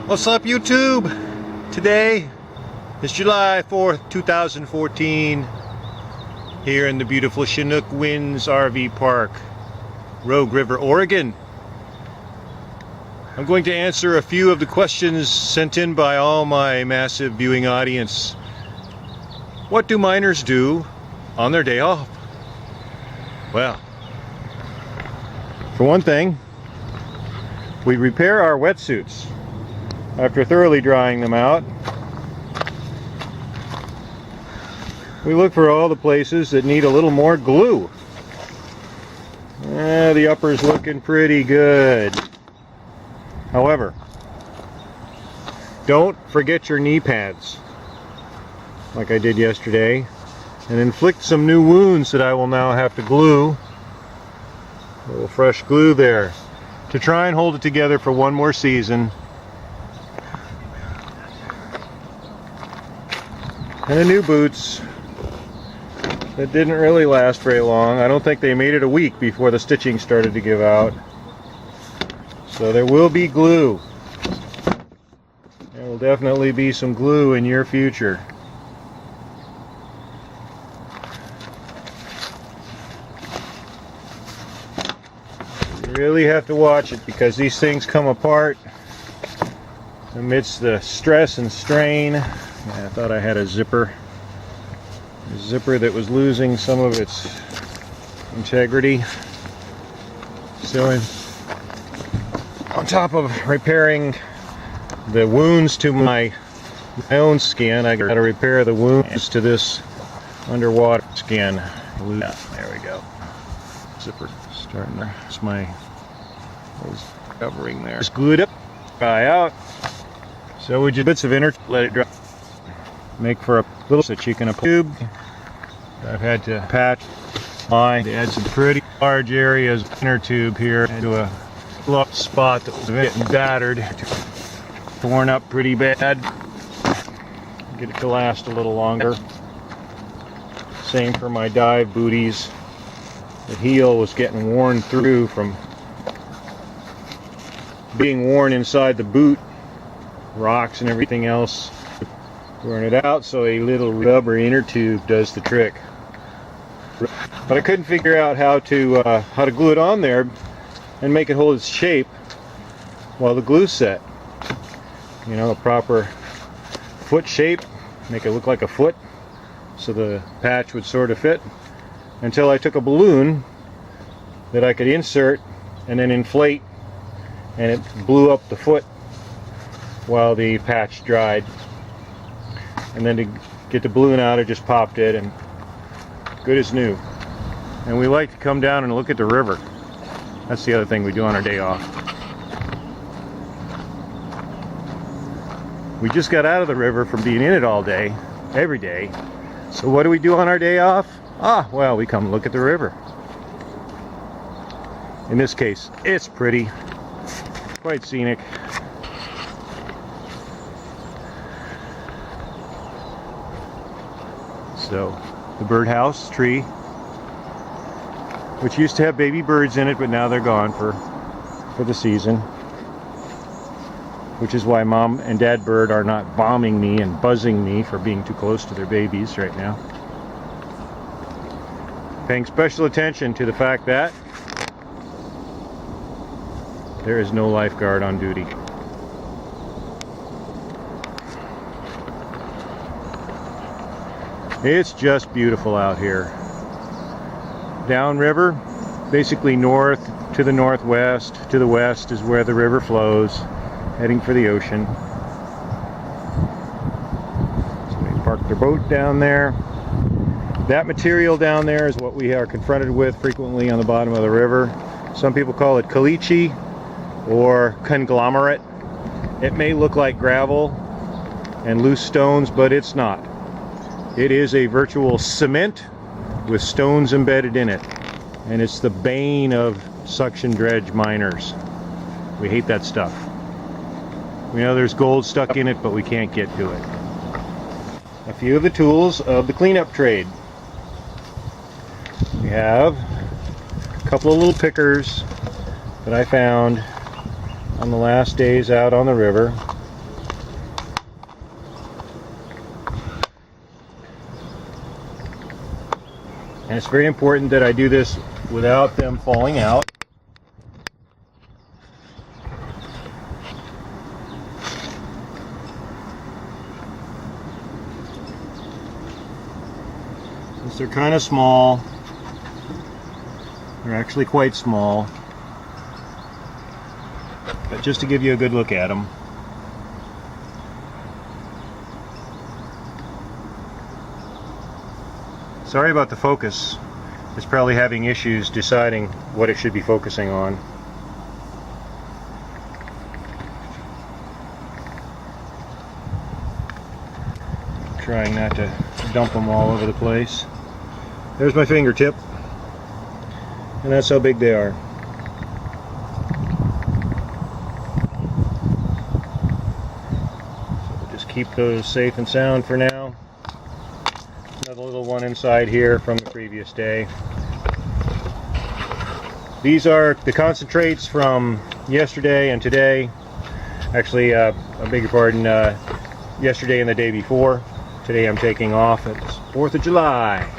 What's up, YouTube? Today is July 4th, 2014, here in the beautiful Chinook Winds RV Park, Rogue River, Oregon. I'm going to answer a few of the questions sent in by all my massive viewing audience. What do miners do on their day off? Well, for one thing, we repair our wetsuits. After thoroughly drying them out, we look for all the places that need a little more glue. The upper's looking pretty good. However, don't forget your knee pads, like I did yesterday, and inflict some new wounds that I will now have to glue. A little fresh glue there to try and hold it together for one more season. And the new boots that didn't really last very long. I don't think they made it a week before the stitching started to give out. So there will be glue. There will definitely be some glue in your future. You really have to watch it because these things come apart amidst the stress and strain. I thought I had a zipper that was losing some of its integrity. So on top of repairing the wounds to my own skin, I got to repair the wounds to this underwater skin. Yeah, there we go. Zipper starting there. It's my covering there. Just glued up, dry out. So we just bits of inner, let it dry. Make for a little so you can tube. I've had to patch mine to add some pretty large areas of inner tube here into a locked spot that was getting battered, torn up pretty bad. Get it to last a little longer. Same for my dive booties. The heel was getting worn through from being worn inside the boot, rocks and everything else. Burn it out, so a little rubber inner tube does the trick. But I couldn't figure out how to glue it on there and make it hold its shape while the glue's set. You know, a proper foot shape, make it look like a foot, so the patch would sort of fit. Until I took a balloon that I could insert and then inflate, and it blew up the foot while the patch dried. And then to get the balloon out, I just popped it, and good as new. And we like to come down and look at the river. That's the other thing we do on our day off. We just got out of the river from being in it all day, every day. So what do we do on our day off? Well, we come look at the river. In this case, it's pretty, quite scenic. So, the birdhouse tree, which used to have baby birds in it, but now they're gone for the season. Which is why Mom and Dad Bird are not bombing me and buzzing me for being too close to their babies right now. Paying special attention to the fact that there is no lifeguard on duty. It's just beautiful out here. Downriver, basically north to the northwest, to the west is where the river flows, heading for the ocean. So they parked their boat down there. That material down there is what we are confronted with frequently on the bottom of the river. Some people call it caliche or conglomerate. It may look like gravel and loose stones, but it's not. It is a virtual cement with stones embedded in it. And it's the bane of suction dredge miners. We hate that stuff. We know there's gold stuck in it, but we can't get to it. A few of the tools of the cleanup trade. We have a couple of little pickers that I found on the last days out on the river. And it's very important that I do this without them falling out. Since they're kind of small, they're actually quite small, but just to give you a good look at them. Sorry about the focus. It's probably having issues deciding what it should be focusing on. Trying not to dump them all over the place. There's my fingertip, and that's how big they are. So we'll just keep those safe and sound for now. Another little one inside here from the previous day. These are the concentrates from yesterday and today. Actually, I beg your pardon, yesterday and the day before. Today I'm taking off. It's 4th of July.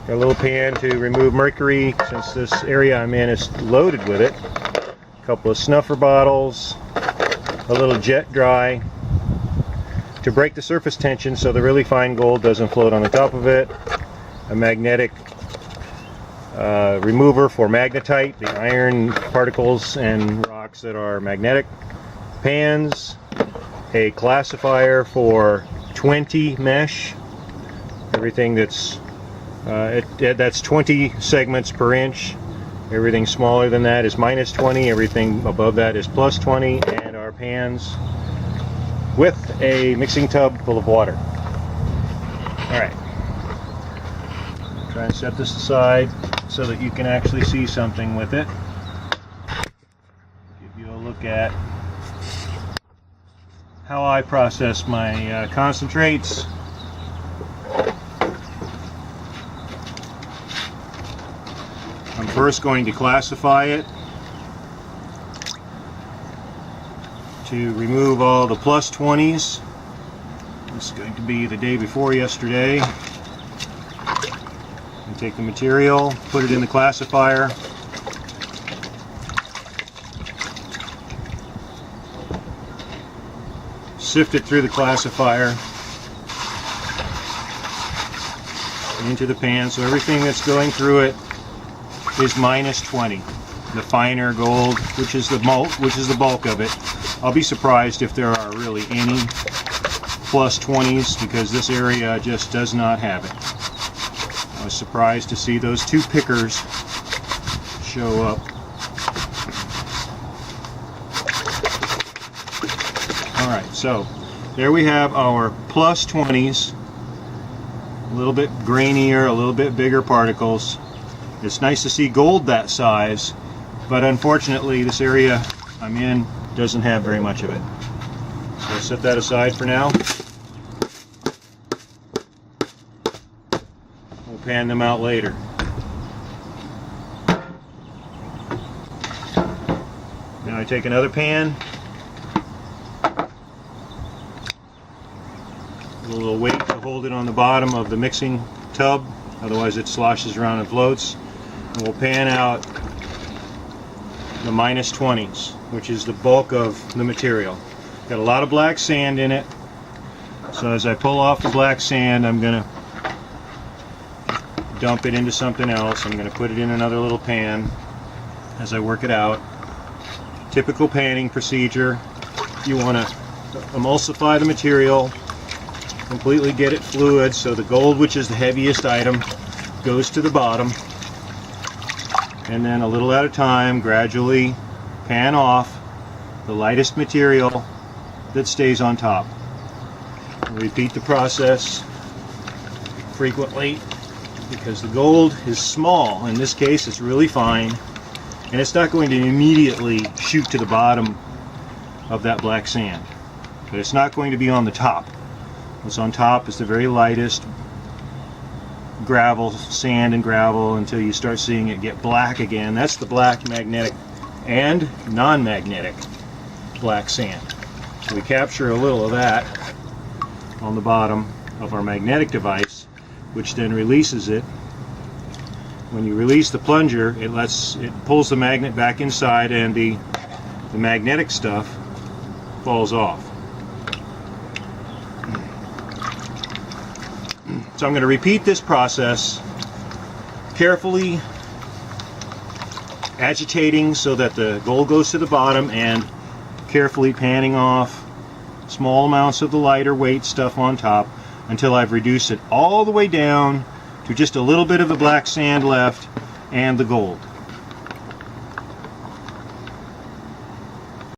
Got a little pan to remove mercury since this area I'm in is loaded with it. A couple of snuffer bottles, a little jet dry to break the surface tension so the really fine gold doesn't float on the top of it, a magnetic remover for magnetite, the iron particles and rocks that are magnetic, pans, a classifier for 20 mesh, everything that's 20 segments per inch. Everything smaller than that is minus 20, everything above that is plus 20, and our pans with a mixing tub full of water. Alright, try and set this aside so that you can actually see something with it. Give you a look at how I process my concentrates. I'm first going to classify it to remove all the plus 20s. This is going to be the day before yesterday. And take the material, put it in the classifier. Sift it through the classifier into the pan, so everything that's going through it is minus 20. The finer gold, which is the bulk of it. I'll be surprised if there are really any plus 20s because this area just does not have it. I was surprised to see those two pickers show up. Alright, so there we have our plus 20s, a little bit grainier, a little bit bigger particles. It's nice to see gold that size, but unfortunately this area I'm in doesn't have very much of it. So I'll set that aside for now. We'll pan them out later. Now I take another pan, a little weight to hold it on the bottom of the mixing tub, otherwise it sloshes around and floats, and we'll pan out the minus 20s, which is the bulk of the material. Got a lot of black sand in it, so as I pull off the black sand I'm going to dump it into something else. I'm going to put it in another little pan as I work it out. Typical panning procedure. You want to emulsify the material, completely get it fluid so the gold, which is the heaviest item, goes to the bottom, and then a little at a time gradually pan off the lightest material that stays on top. Repeat the process frequently because the gold is small. In this case it's really fine and it's not going to immediately shoot to the bottom of that black sand, but it's not going to be on the top. What's on top is the very lightest gravel, sand and gravel, until you start seeing it get black again. That's the black magnetic and non-magnetic black sand. So we capture a little of that on the bottom of our magnetic device, which then releases it when you release the plunger, it pulls the magnet back inside, and the magnetic stuff falls off. So I'm going to repeat this process, carefully agitating so that the gold goes to the bottom, and carefully panning off small amounts of the lighter weight stuff on top until I've reduced it all the way down to just a little bit of the black sand left and the gold.